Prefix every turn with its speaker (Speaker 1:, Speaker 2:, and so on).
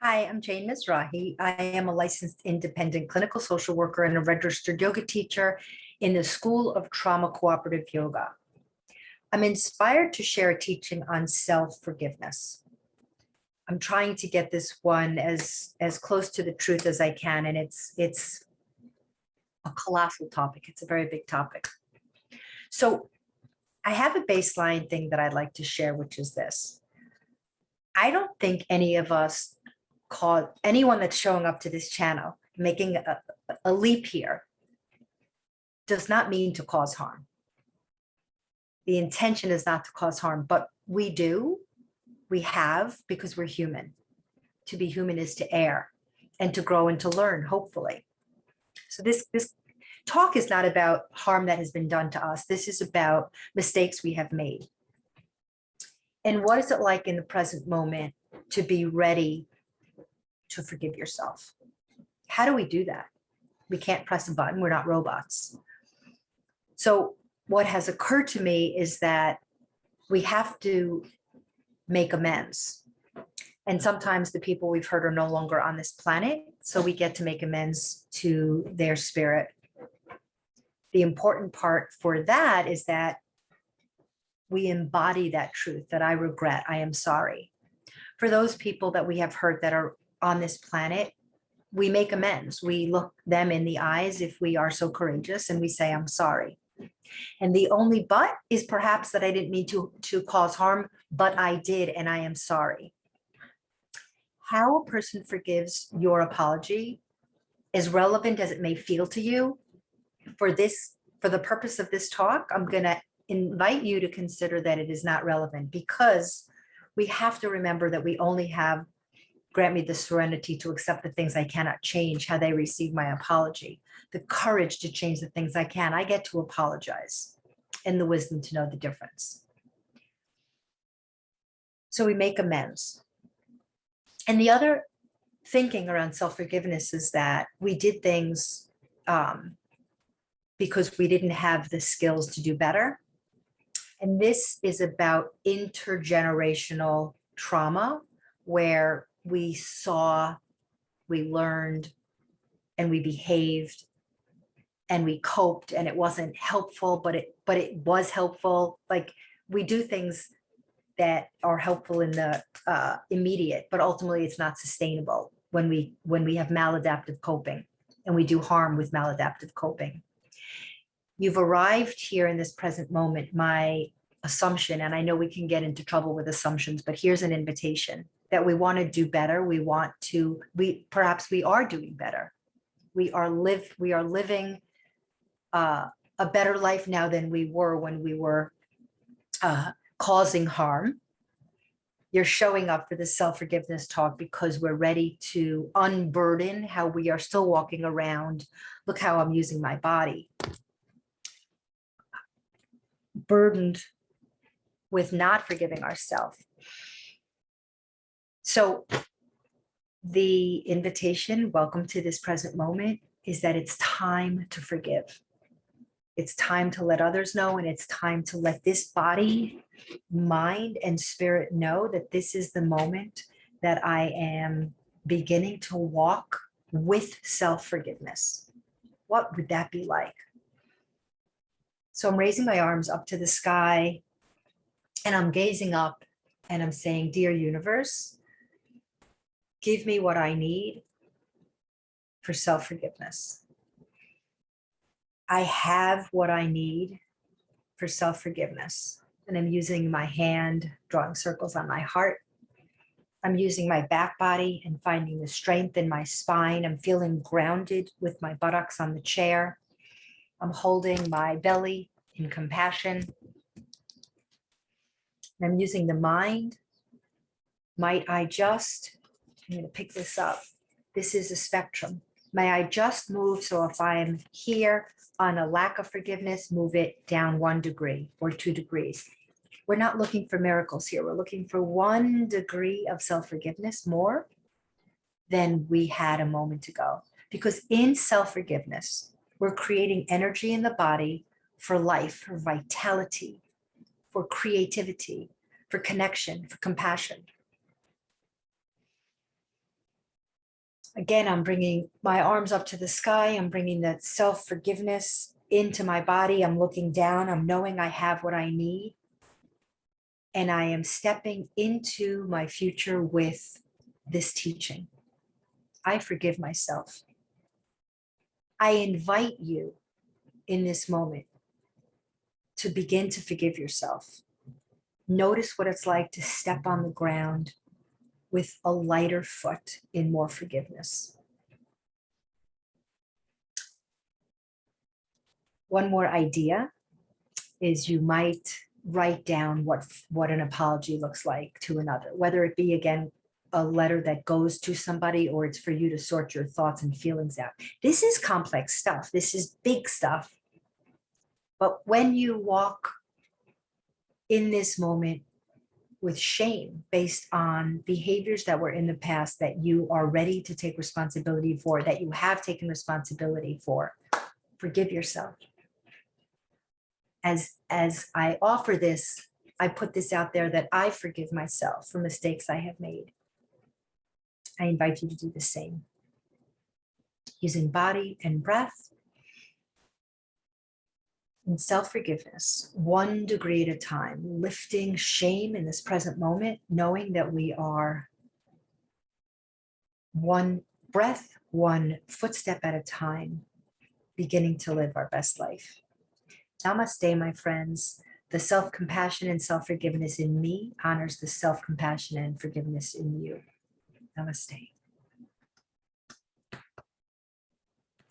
Speaker 1: Hi, I'm Jane Mizrahi. I am a licensed independent clinical social worker and a registered yoga teacher in the School of Trauma Cooperative Yoga. I'm inspired to share a teaching on self-forgiveness. I'm trying to get this one as close to the truth as I can, and it's a colossal topic. It's a very big topic. So I have a baseline thing that I'd like to share, which is this. I don't think any of us call anyone that's showing up to this channel, making a leap here, does not mean to cause harm. The intention is not to cause harm, but we do, we have, because we're human. To be human is to err and to grow and to learn, hopefully. So this talk is not about harm that has been done to us. This is about mistakes we have made. And what is it like in the present moment to be ready to forgive yourself? How do we do that? We can't press a button. We're not robots. So what has occurred to me is that we have to make amends. And sometimes the people we've hurt are no longer on this planet, so we get to make amends to their spirit. The important part for that is that we embody that truth, that I regret, I am sorry. For those people that we have hurt that are on this planet, we make amends. We look them in the eyes if we are so courageous and we say, I'm sorry. And the only but is perhaps that I didn't mean to cause harm, but I did, and I am sorry. How a person forgives your apology, as relevant as it may feel to you, for the purpose of this talk, I'm going to invite you to consider that it is not relevant, because we have to remember that we only have, grant me the serenity to accept the things I cannot change, how they receive my apology, the courage to change the things I can. I get to apologize, and the wisdom to know the difference. So we make amends. And the other thinking around self-forgiveness is that we did things because we didn't have the skills to do better. And this is about intergenerational trauma, where we saw, we learned, and we behaved, and we coped, and it wasn't helpful, but it was helpful. Like, we do things that are helpful in the immediate, but ultimately it's not sustainable when we have maladaptive coping, and we do harm with maladaptive coping. You've arrived here in this present moment. My assumption, and I know we can get into trouble with assumptions, but here's an invitation that we want to do better. Perhaps we are doing better. We are living a better life now than we were when we were causing harm. You're showing up for this self-forgiveness talk because we're ready to unburden how we are still walking around. Look how I'm using my body. Burdened with not forgiving ourselves. So the invitation, welcome to this present moment, is that it's time to forgive. It's time to let others know, and it's time to let this body, mind, and spirit know that this is the moment that I am beginning to walk with self-forgiveness. What would that be like? So I'm raising my arms up to the sky, and I'm gazing up, and I'm saying, dear universe, give me what I need for self-forgiveness. I have what I need for self-forgiveness. And I'm using my hand, drawing circles on my heart. I'm using my back body and finding the strength in my spine. I'm feeling grounded with my buttocks on the chair. I'm holding my belly in compassion. And I'm using the mind. Might I just, I'm going to pick this up. This is a spectrum. May I just move, so if I'm here on a lack of forgiveness, move it down 1 degree or 2 degrees. We're not looking for miracles here. We're looking for 1 degree of self-forgiveness more than we had a moment ago. Because in self-forgiveness, we're creating energy in the body for life, for vitality, for creativity, for connection, for compassion. Again, I'm bringing my arms up to the sky. I'm bringing that self-forgiveness into my body. I'm looking down. I'm knowing I have what I need. And I am stepping into my future with this teaching. I forgive myself. I invite you in this moment to begin to forgive yourself. Notice what it's like to step on the ground with a lighter foot in more forgiveness. One more idea is you might write down what an apology looks like to another, whether it be, again, a letter that goes to somebody or it's for you to sort your thoughts and feelings out. This is complex stuff. This is big stuff. But when you walk in this moment with shame based on behaviors that were in the past that you are ready to take responsibility for, that you have taken responsibility for, forgive yourself. As I offer this, I put this out there that I forgive myself for mistakes I have made. I invite you to do the same. Using body and breath and self-forgiveness, 1 degree at a time, lifting shame in this present moment, knowing that we are one breath, 1 footstep at a time, beginning to live our best life. Namaste, my friends. The self-compassion and self-forgiveness in me honors the self-compassion and forgiveness in you. Namaste.